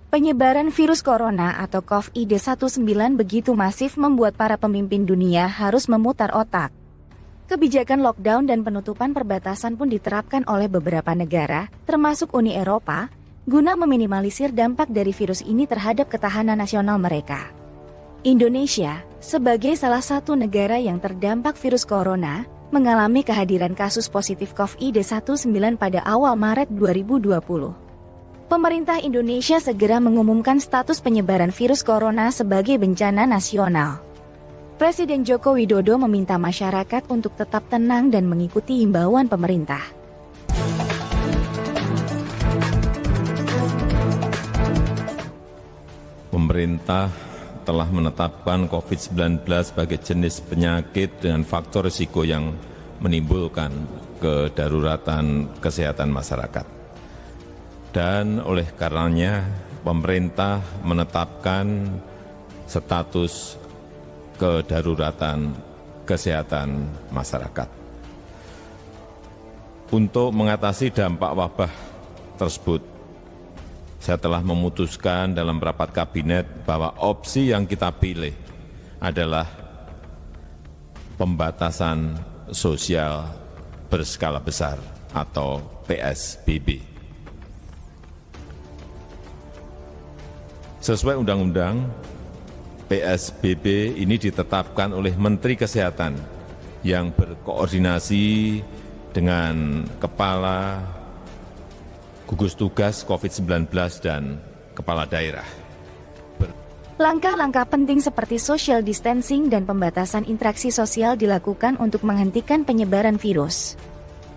Penyebaran virus corona atau COVID-19 begitu masif membuat para pemimpin dunia harus memutar otak. Kebijakan lockdown dan penutupan perbatasan pun diterapkan oleh beberapa negara, termasuk Uni Eropa, guna meminimalisir dampak dari virus ini terhadap ketahanan nasional mereka. Indonesia, sebagai salah satu negara yang terdampak virus corona, mengalami kehadiran kasus positif COVID-19 pada awal Maret 2020. Pemerintah Indonesia segera mengumumkan status penyebaran virus corona sebagai bencana nasional. Presiden Joko Widodo meminta masyarakat untuk tetap tenang dan mengikuti himbauan pemerintah. Pemerintah telah menetapkan COVID-19 sebagai jenis penyakit dengan faktor risiko yang menimbulkan kedaruratan kesehatan masyarakat. Dan oleh karenanya, pemerintah menetapkan status kedaruratan kesehatan masyarakat. Untuk mengatasi dampak wabah tersebut, saya telah memutuskan dalam rapat kabinet bahwa opsi yang kita pilih adalah pembatasan sosial berskala besar atau PSBB. Sesuai undang-undang, PSBB ini ditetapkan oleh Menteri Kesehatan yang berkoordinasi dengan Kepala Gugus Tugas COVID-19 dan Kepala Daerah. Langkah-langkah penting seperti social distancing dan pembatasan interaksi sosial dilakukan untuk menghentikan penyebaran virus.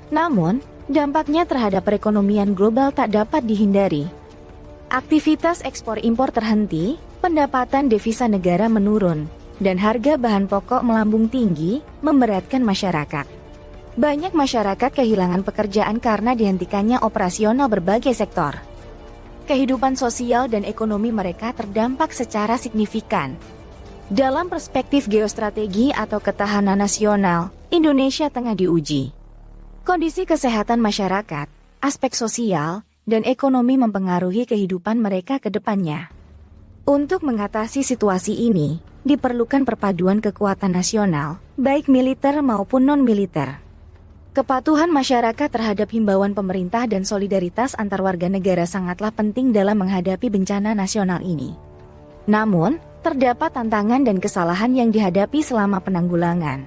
Namun, dampaknya terhadap perekonomian global tak dapat dihindari. Aktivitas ekspor-impor terhenti, pendapatan devisa negara menurun, dan harga bahan pokok melambung tinggi, memberatkan masyarakat. Banyak masyarakat kehilangan pekerjaan karena dihentikannya operasional berbagai sektor. Kehidupan sosial dan ekonomi mereka terdampak secara signifikan. Dalam perspektif geostrategi atau ketahanan nasional, Indonesia tengah diuji. Kondisi kesehatan masyarakat, aspek sosial, dan ekonomi mempengaruhi kehidupan mereka ke depannya. Untuk mengatasi situasi ini, diperlukan perpaduan kekuatan nasional, baik militer maupun non-militer. Kepatuhan masyarakat terhadap himbauan pemerintah dan solidaritas antar warga negara sangatlah penting dalam menghadapi bencana nasional ini. Namun, terdapat tantangan dan kesalahan yang dihadapi selama penanggulangan.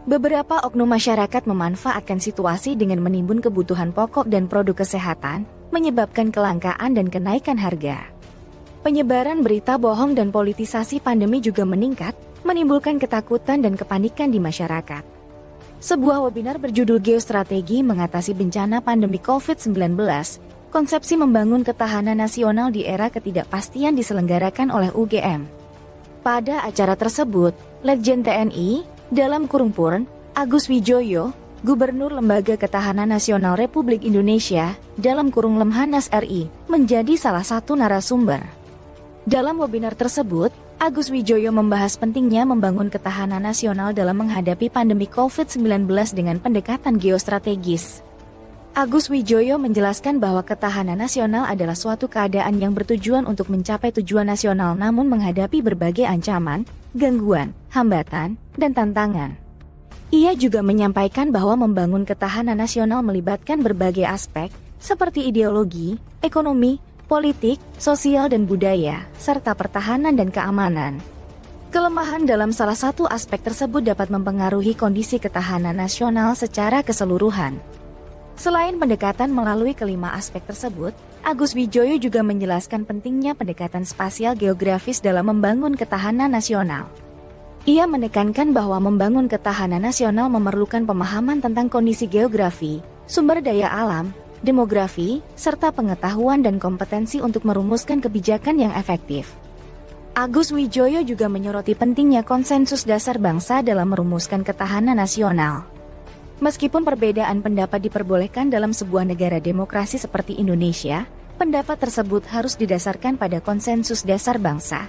Beberapa oknum masyarakat memanfaatkan situasi dengan menimbun kebutuhan pokok dan produk kesehatan, menyebabkan kelangkaan dan kenaikan harga. Penyebaran berita bohong dan politisasi pandemi juga meningkat, menimbulkan ketakutan dan kepanikan di masyarakat. Sebuah webinar berjudul Geostrategi Mengatasi Bencana Pandemi COVID-19, Konsepsi Membangun Ketahanan Nasional di Era Ketidakpastian diselenggarakan oleh UGM. Pada acara tersebut, Letjen TNI, dalam kurung Purn, Agus Wijoyo, Gubernur Lembaga Ketahanan Nasional Republik Indonesia, dalam kurung Lemhanas RI, menjadi salah satu narasumber. Dalam webinar tersebut, Agus Wijoyo membahas pentingnya membangun ketahanan nasional dalam menghadapi pandemi COVID-19 dengan pendekatan geostrategis. Agus Wijoyo menjelaskan bahwa ketahanan nasional adalah suatu keadaan yang bertujuan untuk mencapai tujuan nasional namun menghadapi berbagai ancaman, gangguan, hambatan, dan tantangan. Ia juga menyampaikan bahwa membangun ketahanan nasional melibatkan berbagai aspek, seperti ideologi, ekonomi, politik, sosial dan budaya, serta pertahanan dan keamanan. Kelemahan dalam salah satu aspek tersebut dapat mempengaruhi kondisi ketahanan nasional secara keseluruhan. Selain pendekatan melalui kelima aspek tersebut, Agus Wijoyo juga menjelaskan pentingnya pendekatan spasial geografis dalam membangun ketahanan nasional. Ia menekankan bahwa membangun ketahanan nasional memerlukan pemahaman tentang kondisi geografi, sumber daya alam, demografi, serta pengetahuan dan kompetensi untuk merumuskan kebijakan yang efektif. Agus Wijoyo juga menyoroti pentingnya konsensus dasar bangsa dalam merumuskan ketahanan nasional. Meskipun perbedaan pendapat diperbolehkan dalam sebuah negara demokrasi seperti Indonesia, pendapat tersebut harus didasarkan pada konsensus dasar bangsa.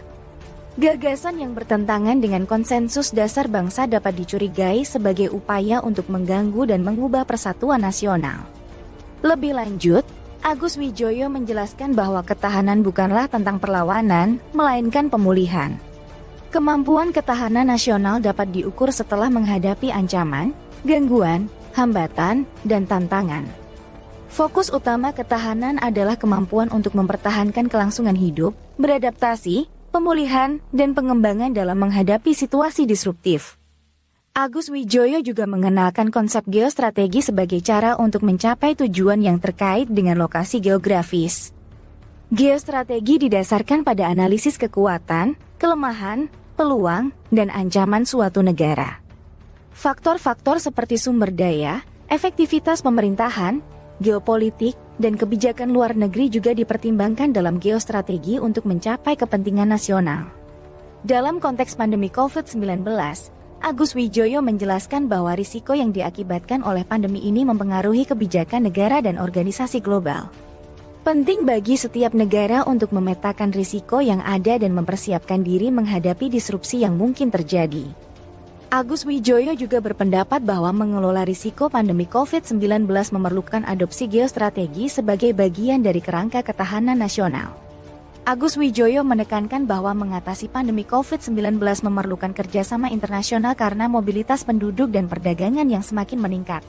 Gagasan yang bertentangan dengan konsensus dasar bangsa dapat dicurigai sebagai upaya untuk mengganggu dan mengubah persatuan nasional. Lebih lanjut, Agus Wijoyo menjelaskan bahwa ketahanan bukanlah tentang perlawanan, melainkan pemulihan. Kemampuan ketahanan nasional dapat diukur setelah menghadapi ancaman, gangguan, hambatan, dan tantangan. Fokus utama ketahanan adalah kemampuan untuk mempertahankan kelangsungan hidup, beradaptasi, pemulihan, dan pengembangan dalam menghadapi situasi disruptif. Agus Wijoyo juga mengenalkan konsep geostrategi sebagai cara untuk mencapai tujuan yang terkait dengan lokasi geografis. Geostrategi didasarkan pada analisis kekuatan, kelemahan, peluang, dan ancaman suatu negara. Faktor-faktor seperti sumber daya, efektivitas pemerintahan, geopolitik, dan kebijakan luar negeri juga dipertimbangkan dalam geostrategi untuk mencapai kepentingan nasional. Dalam konteks pandemi COVID-19, Agus Wijoyo menjelaskan bahwa risiko yang diakibatkan oleh pandemi ini mempengaruhi kebijakan negara dan organisasi global. Penting bagi setiap negara untuk memetakan risiko yang ada dan mempersiapkan diri menghadapi disrupsi yang mungkin terjadi. Agus Wijoyo juga berpendapat bahwa mengelola risiko pandemi COVID-19 memerlukan adopsi geostrategi sebagai bagian dari kerangka ketahanan nasional. Agus Wijoyo menekankan bahwa mengatasi pandemi COVID-19 memerlukan kerjasama internasional karena mobilitas penduduk dan perdagangan yang semakin meningkat.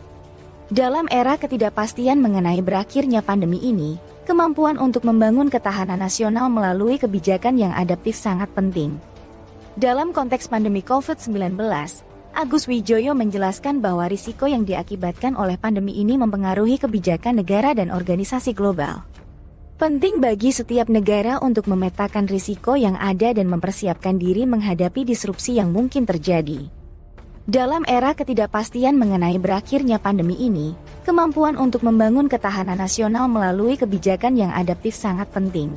Dalam era ketidakpastian mengenai berakhirnya pandemi ini, kemampuan untuk membangun ketahanan nasional melalui kebijakan yang adaptif sangat penting. Dalam konteks pandemi COVID-19, Agus Wijoyo menjelaskan bahwa risiko yang diakibatkan oleh pandemi ini mempengaruhi kebijakan negara dan organisasi global. Penting bagi setiap negara untuk memetakan risiko yang ada dan mempersiapkan diri menghadapi disrupsi yang mungkin terjadi. Dalam era ketidakpastian mengenai berakhirnya pandemi ini, kemampuan untuk membangun ketahanan nasional melalui kebijakan yang adaptif sangat penting.